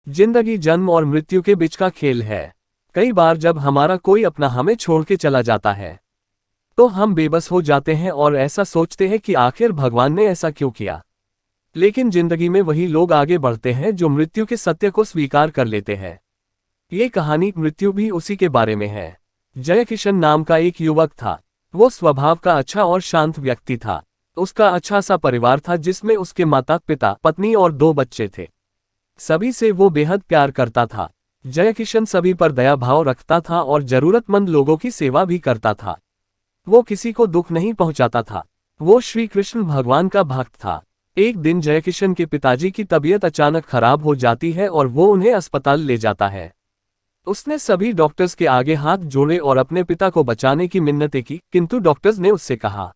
जिंदगी जन्म और मृत्यु के बीच का खेल है। कई बार जब हमारा कोई अपना हमें छोड़ के चला जाता है तो हम बेबस हो जाते हैं और ऐसा सोचते हैं कि आखिर भगवान ने ऐसा क्यों किया। लेकिन जिंदगी में वही लोग आगे बढ़ते हैं जो मृत्यु के सत्य को स्वीकार कर लेते हैं। ये कहानी मृत्यु भी उसी के बारे में है। जयकिशन नाम का एक युवक था। वो स्वभाव का अच्छा और शांत व्यक्ति था। उसका अच्छा सा परिवार था जिसमें उसके माता पिता, पत्नी और 2 बच्चे थे। सभी से वो बेहद प्यार करता था। जयकिशन सभी पर दया भाव रखता था और जरूरतमंद लोगों की सेवा भी करता था। वो किसी को दुख नहीं पहुंचाता था। वो श्री कृष्ण भगवान का भक्त था। एक दिन जयकिशन के पिताजी की तबीयत अचानक खराब हो जाती है और वो उन्हें अस्पताल ले जाता है। उसने सभी डॉक्टर्स के आगे हाथ जोड़े और अपने पिता को बचाने की मिन्नतें की, किंतु डॉक्टर्स ने उससे कहा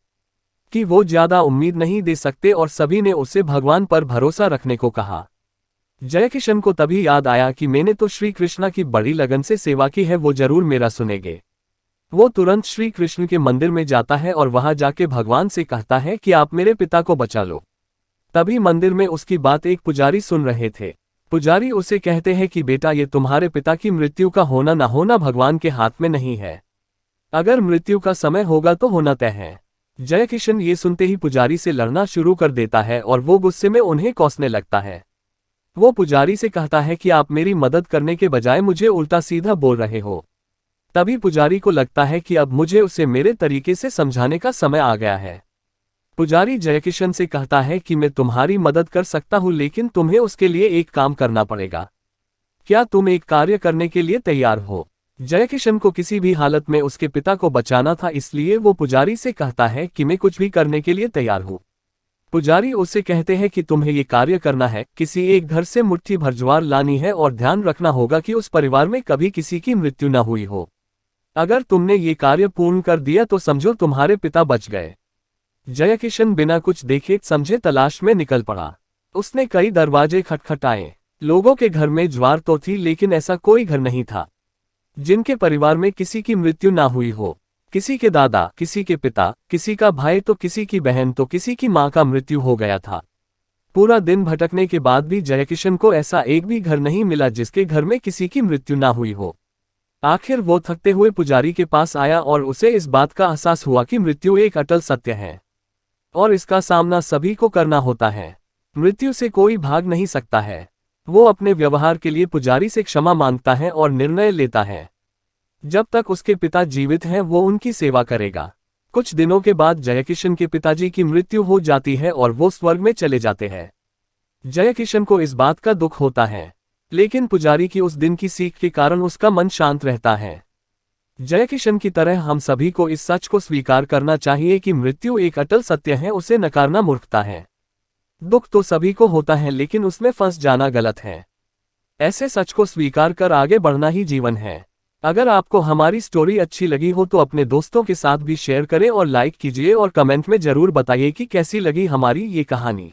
कि वो ज्यादा उम्मीद नहीं दे सकते और सभी ने उसे भगवान पर भरोसा रखने को कहा। जयकिशन को तभी याद आया कि मैंने तो श्री कृष्णा की बड़ी लगन से सेवा की है, वो जरूर मेरा सुनेंगे। वो तुरंत श्री कृष्ण के मंदिर में जाता है और वहां जाके भगवान से कहता है कि आप मेरे पिता को बचा लो। तभी मंदिर में उसकी बात एक पुजारी सुन रहे थे। पुजारी उसे कहते हैं कि बेटा, ये तुम्हारे पिता की मृत्यु का होना ना होना भगवान के हाथ में नहीं है। अगर मृत्यु का समय होगा तो होना तय है। जयकिशन ये सुनते ही पुजारी से लड़ना शुरू कर देता है और वो गुस्से में उन्हें कोसने लगता है। वो पुजारी से कहता है कि आप मेरी मदद करने के बजाय मुझे उल्टा सीधा बोल रहे हो। तभी पुजारी को लगता है कि अब मुझे उसे मेरे तरीके से समझाने का समय आ गया है। पुजारी जयकिशन से कहता है कि मैं तुम्हारी मदद कर सकता हूं, लेकिन तुम्हें उसके लिए एक काम करना पड़ेगा। क्या तुम एक कार्य करने के लिए तैयार हो? जयकिशन को किसी भी हालत में उसके पिता को बचाना था, इसलिए वो पुजारी से कहता है कि मैं कुछ भी करने के लिए तैयार हूं। पुजारी उसे कहते हैं कि तुम्हें ये कार्य करना है, किसी एक घर से मुट्ठी भर ज्वार लानी है और ध्यान रखना होगा कि उस परिवार में कभी किसी की मृत्यु न हुई हो। अगर तुमने ये कार्य पूर्ण कर दिया तो समझो तुम्हारे पिता बच गए। जयकिशन बिना कुछ देखे समझे तलाश में निकल पड़ा। उसने कई दरवाजे खटखटाए। लोगों के घर में ज्वार तो थी, लेकिन ऐसा कोई घर नहीं था जिनके परिवार में किसी की मृत्यु ना हुई हो। किसी के दादा, किसी के पिता, किसी का भाई तो किसी की बहन तो किसी की मां का मृत्यु हो गया था। पूरा दिन भटकने के बाद भी जयकिशन को ऐसा एक भी घर नहीं मिला जिसके घर में किसी की मृत्यु ना हुई हो। आखिर वो थकते हुए पुजारी के पास आया और उसे इस बात का एहसास हुआ कि मृत्यु एक अटल सत्य है और इसका सामना सभी को करना होता है। मृत्यु से कोई भाग नहीं सकता है। वो अपने व्यवहार के लिए पुजारी से क्षमा मांगता है और निर्णय लेता है जब तक उसके पिता जीवित हैं वो उनकी सेवा करेगा। कुछ दिनों के बाद जयकिशन के पिताजी की मृत्यु हो जाती है और वो स्वर्ग में चले जाते हैं। जयकिशन को इस बात का दुख होता है, लेकिन पुजारी की उस दिन की सीख के कारण उसका मन शांत रहता है। जयकिशन की तरह हम सभी को इस सच को स्वीकार करना चाहिए कि मृत्यु एक अटल सत्य है, उसे नकारना मूर्खता है। दुख तो सभी को होता है, लेकिन उसमें फंस जाना गलत है। ऐसे सच को स्वीकार कर आगे बढ़ना ही जीवन है। अगर आपको हमारी स्टोरी अच्छी लगी हो तो अपने दोस्तों के साथ भी शेयर करें और लाइक कीजिए और कमेंट में जरूर बताइए कि कैसी लगी हमारी ये कहानी।